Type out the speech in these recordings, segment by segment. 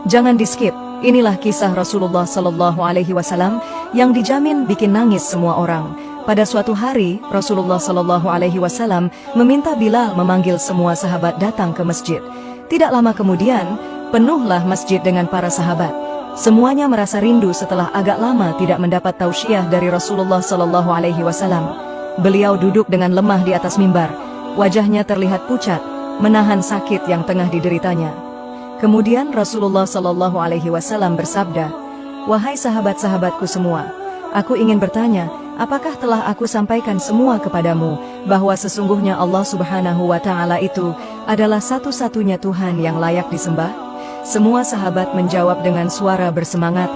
Jangan di-skip. Inilah kisah Rasulullah Sallallahu Alaihi Wasallam yang dijamin bikin nangis semua orang. Pada suatu hari, Rasulullah Sallallahu Alaihi Wasallam meminta Bilal memanggil semua sahabat datang ke masjid. Tidak lama kemudian, penuhlah masjid dengan para sahabat. Semuanya merasa rindu setelah agak lama tidak mendapat tausiah dari Rasulullah Sallallahu Alaihi Wasallam. Beliau duduk dengan lemah di atas mimbar. Wajahnya terlihat pucat, menahan sakit yang tengah dideritanya. Kemudian Rasulullah Sallallahu Alaihi Wasallam bersabda, "Wahai sahabat-sahabatku semua, aku ingin bertanya, apakah telah aku sampaikan semua kepadamu bahwa sesungguhnya Allah Subhanahu wa Ta'ala itu adalah satu-satunya Tuhan yang layak disembah?" Semua sahabat menjawab dengan suara bersemangat,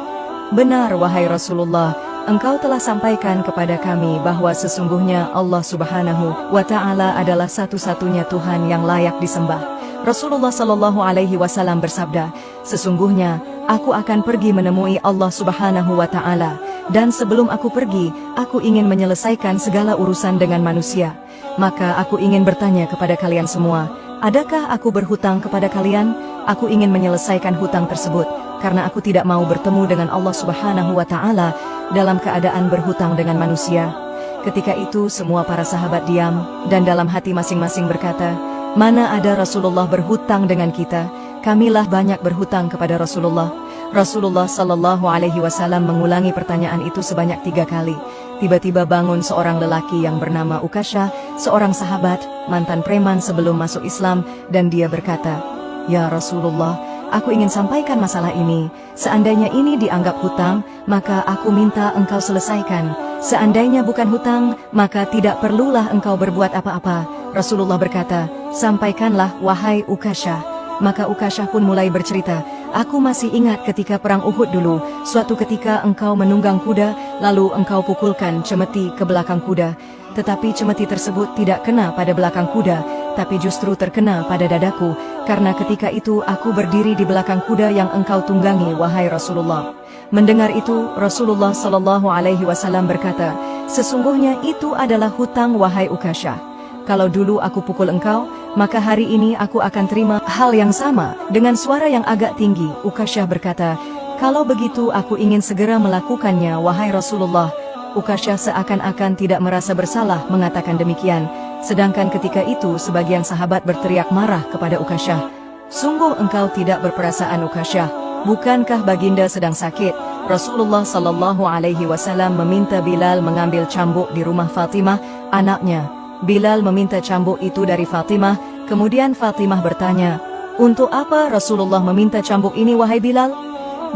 "Benar wahai Rasulullah, engkau telah sampaikan kepada kami bahwa sesungguhnya Allah Subhanahu wa Ta'ala adalah satu-satunya Tuhan yang layak disembah." Rasulullah Sallallahu Alaihi Wasallam bersabda, "Sesungguhnya aku akan pergi menemui Allah Subhanahu wa Ta'ala, dan sebelum aku pergi, aku ingin menyelesaikan segala urusan dengan manusia. Maka aku ingin bertanya kepada kalian semua, adakah aku berhutang kepada kalian? Aku ingin menyelesaikan hutang tersebut, karena aku tidak mau bertemu dengan Allah Subhanahu wa Ta'ala dalam keadaan berhutang dengan manusia." Ketika itu semua para sahabat diam, dan dalam hati masing-masing berkata, "Mana ada Rasulullah berhutang dengan kita? Kamilah banyak berhutang kepada Rasulullah." Rasulullah Sallallahu Alaihi Wasallam mengulangi pertanyaan itu sebanyak 3 kali. Tiba-tiba bangun seorang lelaki yang bernama Ukasha, seorang sahabat, mantan preman sebelum masuk Islam, dan dia berkata, "Ya Rasulullah, aku ingin sampaikan masalah ini. Seandainya ini dianggap hutang, maka aku minta engkau selesaikan. Seandainya bukan hutang, maka tidak perlulah engkau berbuat apa-apa." Rasulullah berkata, "Sampaikanlah wahai Ukasha." Maka Ukasha pun mulai bercerita, "Aku masih ingat ketika perang Uhud dulu, suatu ketika engkau menunggang kuda, lalu engkau pukulkan cemeti ke belakang kuda. Tetapi cemeti tersebut tidak kena pada belakang kuda, tapi justru terkena pada dadaku, karena ketika itu aku berdiri di belakang kuda yang engkau tunggangi, wahai Rasulullah." Mendengar itu, Rasulullah Sallallahu Alaihi Wasallam berkata, "Sesungguhnya itu adalah hutang wahai Ukasha. Kalau dulu aku pukul engkau, maka hari ini aku akan terima hal yang sama." Dengan suara yang agak tinggi, Ukasha berkata, "Kalau begitu aku ingin segera melakukannya, wahai Rasulullah." Ukasha seakan-akan tidak merasa bersalah mengatakan demikian. Sedangkan ketika itu sebagian sahabat berteriak marah kepada Ukasha, "Sungguh engkau tidak berperasaan, Ukasha. Bukankah baginda sedang sakit?" Rasulullah Sallallahu Alaihi Wasallam meminta Bilal mengambil cambuk di rumah Fatimah, anaknya. Bilal meminta cambuk itu dari Fatimah. Kemudian Fatimah bertanya, "Untuk apa Rasulullah meminta cambuk ini, wahai Bilal?"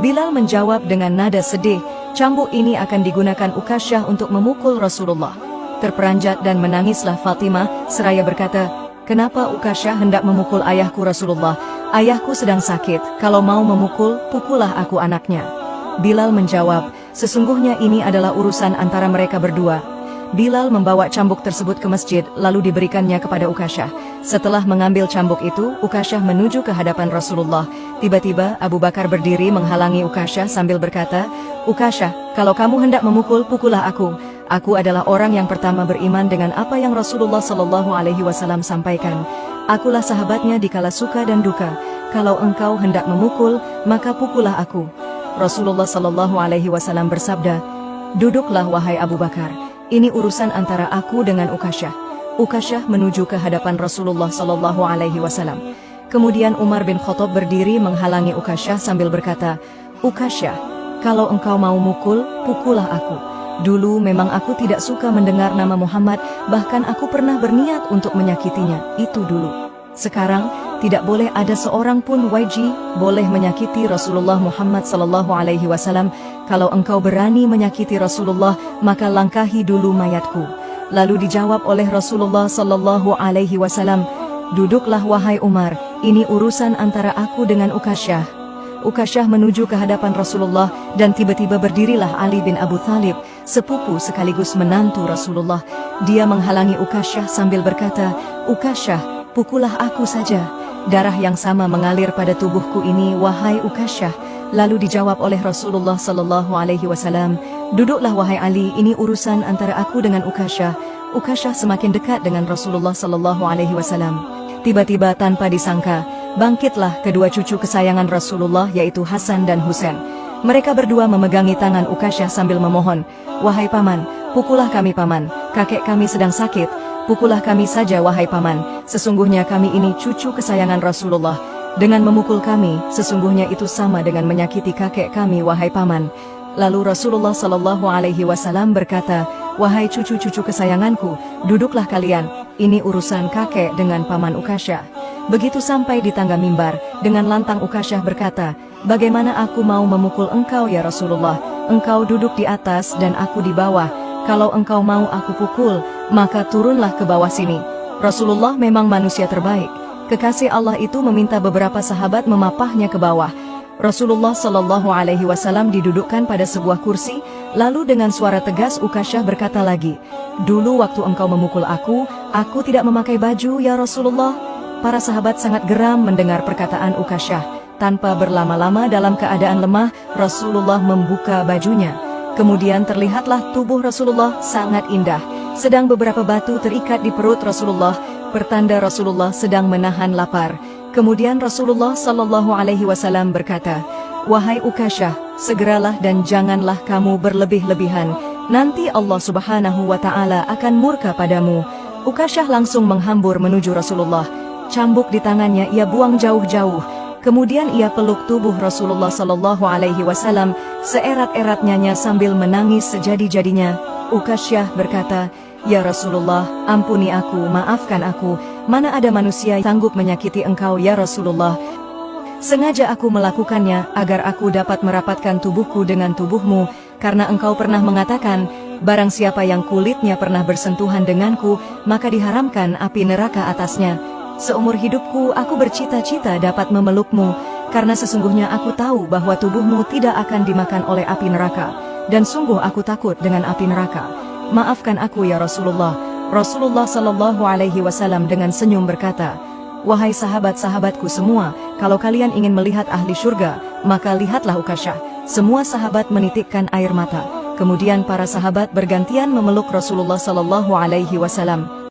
Bilal menjawab dengan nada sedih, "Cambuk ini akan digunakan Ukasha untuk memukul Rasulullah." Terperanjat dan menangislah Fatimah seraya berkata, "Kenapa Ukasha hendak memukul ayahku Rasulullah? Ayahku sedang sakit, kalau mau memukul, pukullah aku anaknya." Bilal menjawab, "Sesungguhnya ini adalah urusan antara mereka berdua." Bilal membawa cambuk tersebut ke masjid, lalu diberikannya kepada Ukasha. Setelah mengambil cambuk itu, Ukasha menuju ke hadapan Rasulullah. Tiba-tiba Abu Bakar berdiri menghalangi Ukasha sambil berkata, "Ukasha, kalau kamu hendak memukul, pukullah aku. Aku adalah orang yang pertama beriman dengan apa yang Rasulullah Sallallahu Alaihi Wasallam sampaikan. Akulah sahabatnya di kala suka dan duka. Kalau engkau hendak memukul, maka pukullah aku." Rasulullah Sallallahu Alaihi Wasallam bersabda, "Duduklah wahai Abu Bakar. Ini urusan antara aku dengan Ukasha." Ukasha menuju ke hadapan Rasulullah Sallallahu Alaihi Wasallam. Kemudian Umar bin Khattab berdiri menghalangi Ukasha sambil berkata, "Ukasha, kalau engkau mau mukul, pukullah aku. Dulu memang aku tidak suka mendengar nama Muhammad, bahkan aku pernah berniat untuk menyakitinya, itu dulu. Sekarang, tidak boleh ada seorang pun boleh menyakiti Rasulullah Muhammad Sallallahu Alaihi Wasallam. Kalau engkau berani menyakiti Rasulullah, maka langkahi dulu mayatku." Lalu dijawab oleh Rasulullah Sallallahu Alaihi Wasallam, "Duduklah wahai Umar, ini urusan antara aku dengan Ukasha." Ukasha menuju ke hadapan Rasulullah, dan tiba-tiba berdirilah Ali bin Abu Thalib, sepupu sekaligus menantu Rasulullah. Dia menghalangi Ukasha sambil berkata, "Ukasha, pukullah aku saja. Darah yang sama mengalir pada tubuhku ini, wahai Ukasha." Lalu dijawab oleh Rasulullah Sallallahu Alaihi Wasallam, "Duduklah wahai Ali, ini urusan antara aku dengan Ukasha." Ukasha semakin dekat dengan Rasulullah Sallallahu Alaihi Wasallam. Tiba-tiba tanpa disangka, Bangkitlah kedua cucu kesayangan Rasulullah yaitu Hasan dan Husain. Mereka berdua memegangi tangan Ukasyah sambil memohon, "Wahai paman, pukullah kami paman, kakek kami sedang sakit, pukullah kami saja wahai paman, sesungguhnya kami ini cucu kesayangan Rasulullah. Dengan memukul kami, sesungguhnya itu sama dengan menyakiti kakek kami wahai paman." Lalu Rasulullah SAW berkata, "Wahai cucu-cucu kesayanganku, duduklah kalian, ini urusan kakek dengan paman Ukasyah." Begitu sampai di tangga mimbar, dengan lantang Ukasyah berkata, "Bagaimana aku mau memukul engkau ya Rasulullah? Engkau duduk di atas dan aku di bawah. Kalau engkau mau aku pukul, maka turunlah ke bawah sini." Rasulullah memang manusia terbaik. Kekasih Allah itu meminta beberapa sahabat memapahnya ke bawah. Rasulullah SAW didudukkan pada sebuah kursi, lalu dengan suara tegas Ukasyah berkata lagi, "Dulu waktu engkau memukul aku tidak memakai baju ya Rasulullah." Para sahabat sangat geram mendengar perkataan Ukasyah. Tanpa berlama-lama dalam keadaan lemah, Rasulullah membuka bajunya. Kemudian terlihatlah tubuh Rasulullah sangat indah. Sedang beberapa batu terikat di perut Rasulullah, pertanda Rasulullah sedang menahan lapar. Kemudian Rasulullah SAW berkata, "Wahai Ukasyah, segeralah dan janganlah kamu berlebih-lebihan. Nanti Allah Subhanahu wa Ta'ala akan murka padamu." Ukasyah langsung menghambur menuju Rasulullah. Cambuk di tangannya ia buang jauh-jauh. Kemudian ia peluk tubuh Rasulullah SAW seerat-eratnya sambil menangis sejadi-jadinya. Ukasyah berkata, "Ya Rasulullah, ampuni aku, maafkan aku. Mana ada manusia yang sanggup menyakiti engkau ya Rasulullah. Sengaja aku melakukannya agar aku dapat merapatkan tubuhku dengan tubuhmu, karena engkau pernah mengatakan, barang siapa yang kulitnya pernah bersentuhan denganku, maka diharamkan api neraka atasnya. Seumur hidupku aku bercita-cita dapat memelukmu, karena sesungguhnya aku tahu bahwa tubuhmu tidak akan dimakan oleh api neraka, dan sungguh aku takut dengan api neraka. Maafkan aku ya Rasulullah." Rasulullah SAW dengan senyum berkata, "Wahai sahabat-sahabatku semua, kalau kalian ingin melihat ahli surga, maka lihatlah Ukasyah." Semua sahabat menitikkan air mata. Kemudian para sahabat bergantian memeluk Rasulullah SAW.